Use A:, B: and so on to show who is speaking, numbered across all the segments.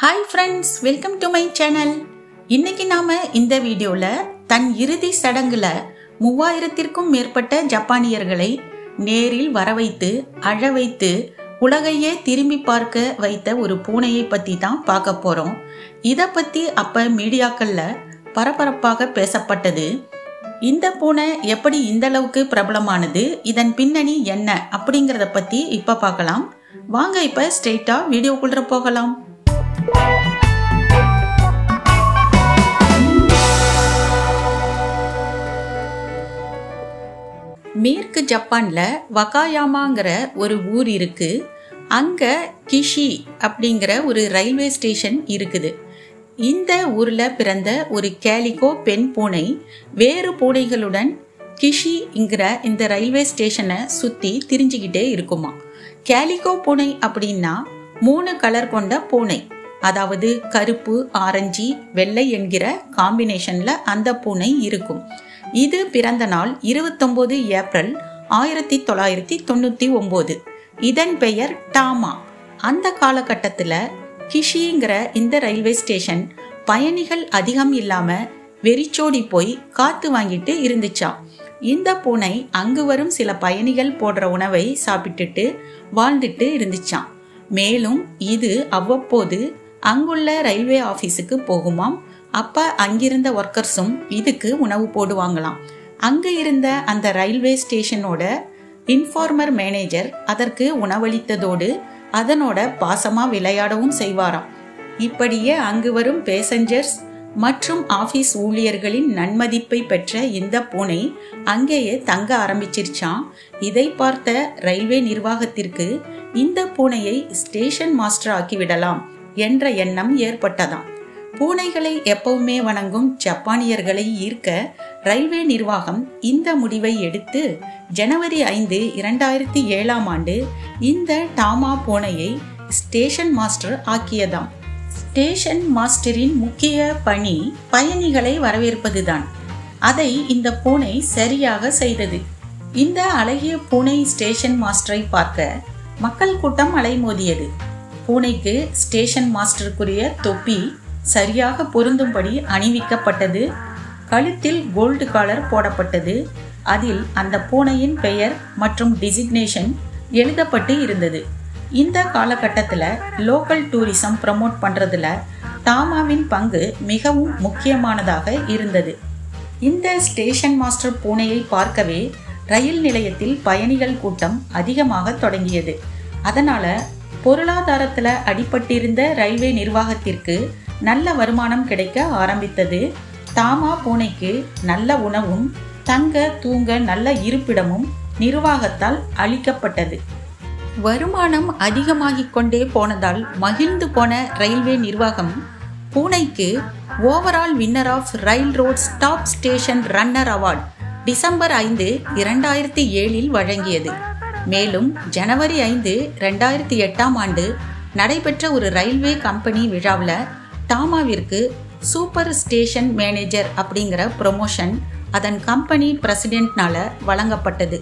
A: Hi friends, welcome to my channel. இன்னைக்கு நாம இந்த வீடியோல தன் இறுதி சடங்குல 3000த்திற்கும் மேற்பட்ட ஜப்பானியர்களை நேரில் வரவைத்து அழ வைத்து உலகையே திரும்பி பார்க்க வைத்த ஒரு பூனையை பத்தி தான் பார்க்க போறோம். இத பத்தி அப்ப மீடியாக்கள்ல பரபரப்பாக பேசப்பட்டது. இந்த பூனை எப்படி இந்த அளவுக்கு பிரபலமானது, இதன் பின்னணி என்ன அப்படிங்கறத பத்தி இப்ப பார்க்கலாம். வாங்க இப்ப ஸ்ட்ரெயிட்டா வீடியோக்குள்ள போகலாம். மேற்கு ஜப்பான்ல வகாயாமாங்கிற ஒரு ஊர் இருக்கு. அங்க கிஷி அப்படிங்கிற ஒரு ரயில்வே ஸ்டேஷன் இருக்குது. இந்த ஊர்ல பிறந்த ஒரு கேலிகோ பெண் பூனை வேறு பூனைகளுடன் கிஷிங்கிற இந்த ரயில்வே ஸ்டேஷனை சுத்தி திரிஞ்சுக்கிட்டே இருக்குமா. கேலிகோ பூனை அப்படின்னா 3 கலர் கொண்ட பூனை, அதாவது கருப்பு, ஆரஞ்சு, வெள்ளை என்கிற காம்பினேஷன்ல அந்த பூனை இருக்கும். இது பிறந்த நாள் 29 ஏப்ரல் 1999. இதன் பெயர் டாமா. அந்த காலகட்டத்தில் கிஷிங்கிற இந்த ரயில்வே ஸ்டேஷன் பயணிகள் அதிகம் இல்லாம வெறிச்சோடி போய் காத்து வாங்கிட்டு இருந்துச்சாம். இந்த பூனை அங்கு வரும் சில பயணிகள் போடுற உணவை சாப்பிட்டுட்டு வாழ்ந்துட்டு இருந்துச்சாம். மேலும் இது அவ்வப்போது அங்குள்ள ரயில்வே ஆபீஸுக்கு போகுமாம். அப்ப அங்கிருந்த ஒர்க்கர்ஸும் இதுக்கு உணவு போடுவாங்களாம். அங்க இருந்த அந்த ரயில்வே ஸ்டேஷனோட இன்ஃபார்மர் மேனேஜர் அதற்கு உணவளித்ததோடு அதனோட பாசமா விளையாடவும் செய்வாராம். இப்படியே அங்கு வரும் பேசஞ்சர்ஸ் மற்றும் ஆபீஸ் ஊழியர்களின் நன்மதிப்பை பெற்ற இந்த பூனை அங்கேயே தங்க ஆரம்பிச்சிருச்சான். இதை பார்த்த ரயில்வே நிர்வாகத்திற்கு இந்த பூனையை ஸ்டேஷன் மாஸ்டர் ஆக்கி விடலாம் என்ற எண்ணம் ஏற்பட்டதாம். பூனைகளை எப்பவுமே வணங்கும் ஜப்பானியர்களை ஈர்க்க ரயில்வே நிர்வாகம் இந்த முடிவை எடுத்து ஜனவரி 5, 2007 இந்த டாமா பூனையை ஸ்டேஷன் மாஸ்டர் ஆக்கியதாம். ஸ்டேஷன் மாஸ்டரின் முக்கிய பணி பயணிகளை வரவேற்பதுதான். அதை இந்த பூனை சரியாக செய்தது. இந்த அழகிய பூனை ஸ்டேஷன் மாஸ்டரை பார்க்க மக்கள் கூட்டம் அலைமோதியது. பூனைக்கு ஸ்டேஷன் மாஸ்டருக்குரிய தொப்பி சரியாக பொருந்தும்படி அணிவிக்கப்பட்டது. கழுத்தில் கோல்டு காலர் போடப்பட்டது. அதில் அந்த பூனையின் பெயர் மற்றும் டிசிக்னேஷன் எழுதப்பட்டு இருந்தது. இந்த காலகட்டத்தில் லோக்கல் டூரிசம் ப்ரமோட் பண்றதுல டாமாவின் பங்கு மிகவும் முக்கியமானதாக இருந்தது. இந்த ஸ்டேஷன் மாஸ்டர் பூனையை பார்க்கவே ரயில் நிலையத்தில் பயணிகள் கூட்டம் அதிகமாக தொடங்கியது. அதனால பொருளாதாரத்துல அடிபட்டிருந்த ரயில்வே நிர்வாகத்திற்கு நல்ல வருமானம் கிடைக்க ஆரம்பித்தது. டாமா பூனைக்கு நல்ல உணவும் தங்க தூங்க நல்ல இருப்பிடமும் நிர்வாகத்தால் அளிக்கப்பட்டது. வருமானம் அதிகமாகிக் கொண்டே போனதால் மகிழ்ந்து போன ரயில்வே நிர்வாகம் பூனைக்கு overall winner of rail roads top station runner award December 5, 2007 வழங்கியது. மேலும் ஜனவரி 5, 2008 நடைபெற்ற ஒரு ரயில்வே கம்பெனி விழாவில் டாமாவிற்கு சூப்பர் ஸ்டேஷன் மேனேஜர் அப்படிங்கிற ப்ரொமோஷன் அதன் கம்பெனி பிரசிடென்ட்னால வழங்கப்பட்டது.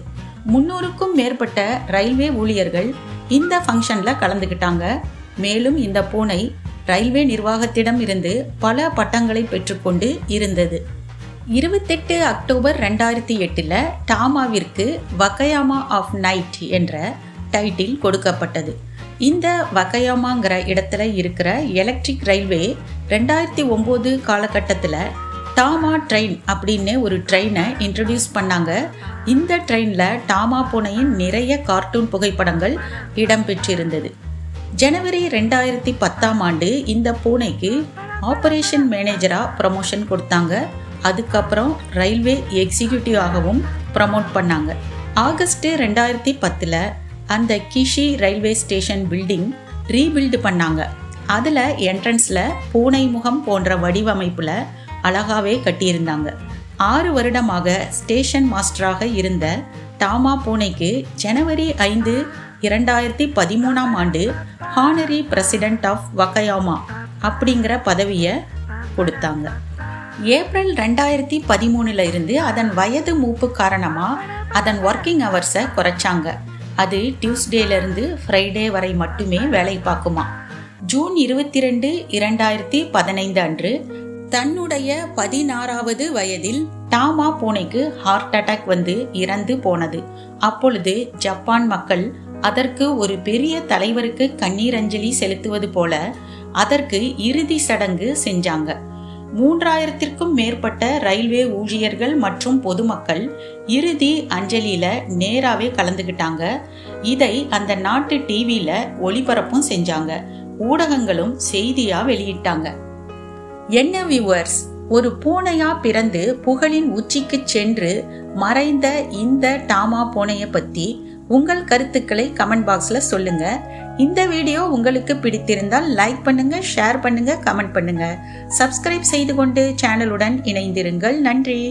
A: 300க்கும் மேற்பட்ட ரயில்வே ஊழியர்கள் இந்த ஃபங்க்ஷன்ல கலந்துக்கிட்டாங்க. மேலும் இந்த பூனை ரயில்வே நிர்வாகத்திடம் இருந்து பல பட்டங்களை பெற்றுக்கொண்டு இருந்தது. 28 அக்டோபர் 2008 டாமாவிற்கு வகாயாமா ஆஃப் நைட் என்ற டைட்டில் கொடுக்கப்பட்டது. இந்த வகாயாமாங்கிற இடத்துல இருக்கிற எலக்ட்ரிக் ரயில்வே 2009 காலகட்டத்தில் டாமா ட்ரெயின் அப்படின்னு ஒரு ட்ரெயினை இன்ட்ரடியூஸ் பண்ணாங்க. இந்த ட்ரெயினில் டாமா பூனையின் நிறைய கார்ட்டூன் புகைப்படங்கள் இடம்பெற்றிருந்தது. ஜனவரி 2010 இந்த பூனைக்கு ஆபரேஷன் மேனேஜராக ப்ரமோஷன் கொடுத்தாங்க. அதுக்கப்புறம் ரயில்வே எக்ஸிக்யூட்டிவாகவும் ப்ரமோட் பண்ணாங்க. ஆகஸ்ட் 2010 அந்த கிஷி ரயில்வே ஸ்டேஷன் பில்டிங் ரீபில்டு பண்ணாங்க. அதில் என்ட்ரன்ஸில் பூனை முகம் போன்ற வடிவமைப்பில் அழகாவே கட்டியிருந்தாங்க. 6 வருடமாக ஸ்டேஷன் மாஸ்டராக இருந்த டாமா பூனைக்கு ஜனவரி 5, 2013 ஹானரி பிரசிடென்ட் ஆஃப் வகாயாமா அப்படிங்கிற பதவியை கொடுத்தாங்க. ஏப்ரல் 2013 இருந்து அதன் வயது மூப்பு காரணமாக அதன் ஒர்க்கிங் ஹவர்ஸை குறைச்சாங்க. அது டியூஸ்டேலேருந்து ஃப்ரைடே வரை மட்டுமே வேலை பார்க்குமா. ஜூன் 22, 2015 அன்று தன்னுடைய 16வது வயதில் டாமா பூனைக்கு ஹார்ட் அட்டாக் வந்து இறந்து போனது. அப்பொழுது ஜப்பான் மக்கள் அதற்கு ஒரு பெரிய தலைவருக்கு கண்ணீர் அஞ்சலி செலுத்துவது போல அதற்கு இறுதி சடங்கு செஞ்சாங்க. 3000த்திற்கும் மேற்பட்ட ரயில்வே ஊழியர்கள் மற்றும் பொதுமக்கள் இறுதி அஞ்சலியில நேராவே கலந்துகிட்டாங்க. இதை அந்த நாட்டு டிவியில ஒளிபரப்பும் செஞ்சாங்க. ஊடகங்களும் செய்தியா வெளியிட்டாங்க. என்ன வியூவர்ஸ், ஒரு பூனையா பிறந்து புகழின் உச்சிக்கு சென்று மறைந்த இந்த டாமா பூனையை பத்தி உங்கள் கருத்துக்களை கமெண்ட் பாக்ஸ்ல சொல்லுங்க. இந்த வீடியோ உங்களுக்கு பிடித்திருந்தால் லைக் பண்ணுங்க, ஷேர் பண்ணுங்க, கமெண்ட் பண்ணுங்க. சப்ஸ்கிரைப் செய்து கொண்டு சேனலுடன் இணைந்திருங்கள். நன்றி.